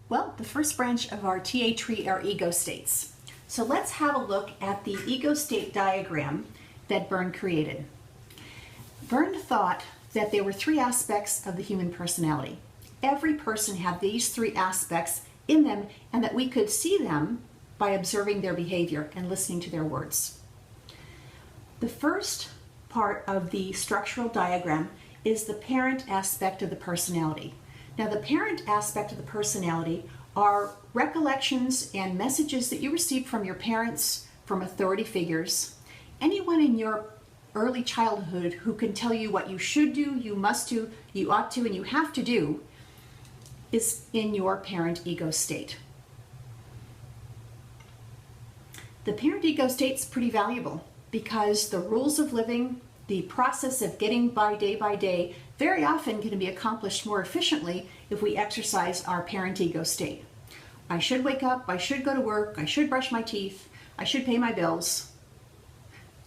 Well, the first branch of our TA tree are ego states. So let's have a look at the ego state diagram that Byrne created. Byrne thought that there were three aspects of the human personality. Every person had these three aspects in them, and that we could see them by observing their behavior and listening to their words. The first part of the structural diagram is the parent aspect of the personality. Now, the parent aspect of the personality are recollections and messages that you received from your parents, from authority figures, anyone in your early childhood who can tell you what you should do, you must do, you ought to, and you have to do, is in your parent ego state. The parent ego state is pretty valuable because the rules of living, the process of getting by day, very often can be accomplished more efficiently if we exercise our parent ego state. I should wake up, I should go to work, I should brush my teeth, I should pay my bills,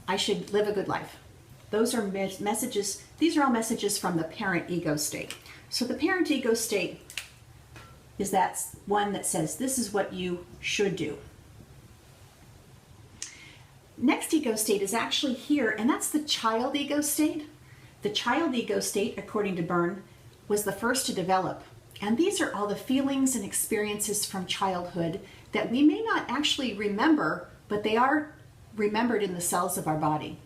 I should live a good life. Those are messages, these are all messages from the parent ego state. So the parent ego state is that one that says this is what you should do. Next ego state is actually here, and that's the child ego state. The child ego state, according to Byrne, was the first to develop. And these are all the feelings and experiences from childhood that we may not actually remember, but they are remembered in the cells of our body.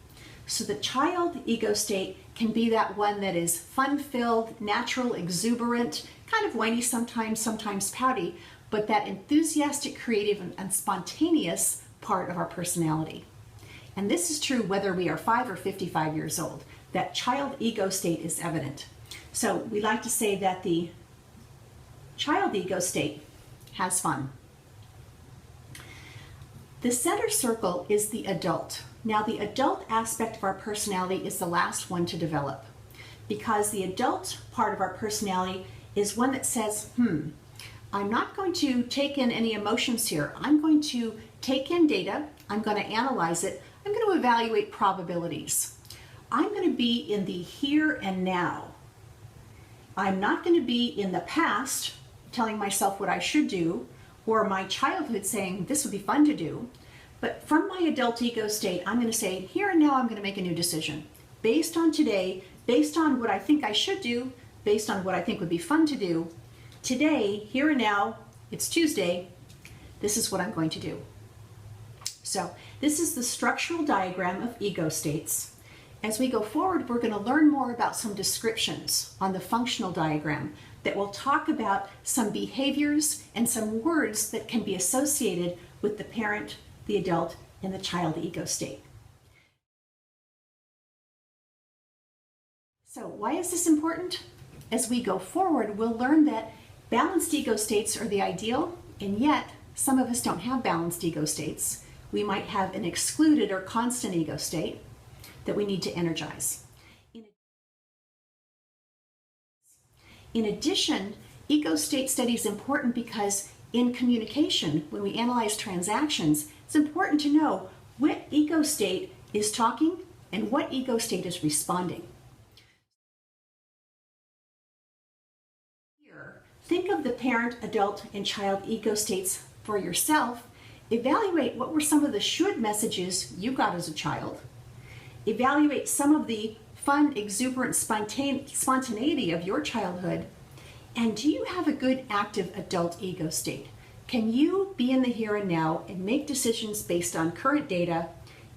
So the child ego state can be that one that is fun-filled, natural, exuberant, kind of whiny sometimes, sometimes pouty, but that enthusiastic, creative, and spontaneous part of our personality. And this is true whether we are 5 or 55 years old. That child ego state is evident. So we like to say that the child ego state has fun. The center circle is the adult. Now, the adult aspect of our personality is the last one to develop because the adult part of our personality is one that says, I'm not going to take in any emotions here. I'm going to take in data. I'm going to analyze it. I'm going to evaluate probabilities. I'm going to be in the here and now. I'm not going to be in the past telling myself what I should do, or my childhood saying this would be fun to do. But from my adult ego state, I'm going to say here and now I'm going to make a new decision based on today, based on what I think I should do, based on what I think would be fun to do. Today, here and now, it's Tuesday, this is what I'm going to do. So this is the structural diagram of ego states. As we go forward, we're going to learn more about some descriptions on the functional diagram that will talk about some behaviors and some words that can be associated with the parent, the adult, and the child ego state. So why is this important? As we go forward, we'll learn that balanced ego states are the ideal, and yet some of us don't have balanced ego states. We might have an excluded or constant ego state that we need to energize. In addition, ego state study is important because in communication, when we analyze transactions, it's important to know what ego state is talking and what ego state is responding. Here, think of the parent, adult, and child ego states for yourself. Evaluate what were some of the should messages you got as a child. Evaluate some of the fun, exuberant spontaneity of your childhood. And do you have a good active adult ego state? Can you be in the here and now and make decisions based on current data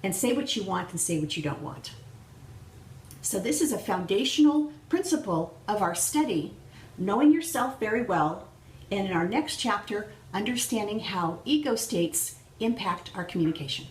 and say what you want and say what you don't want? So this is a foundational principle of our study, knowing yourself very well, and in our next chapter, understanding how ego states impact our communication.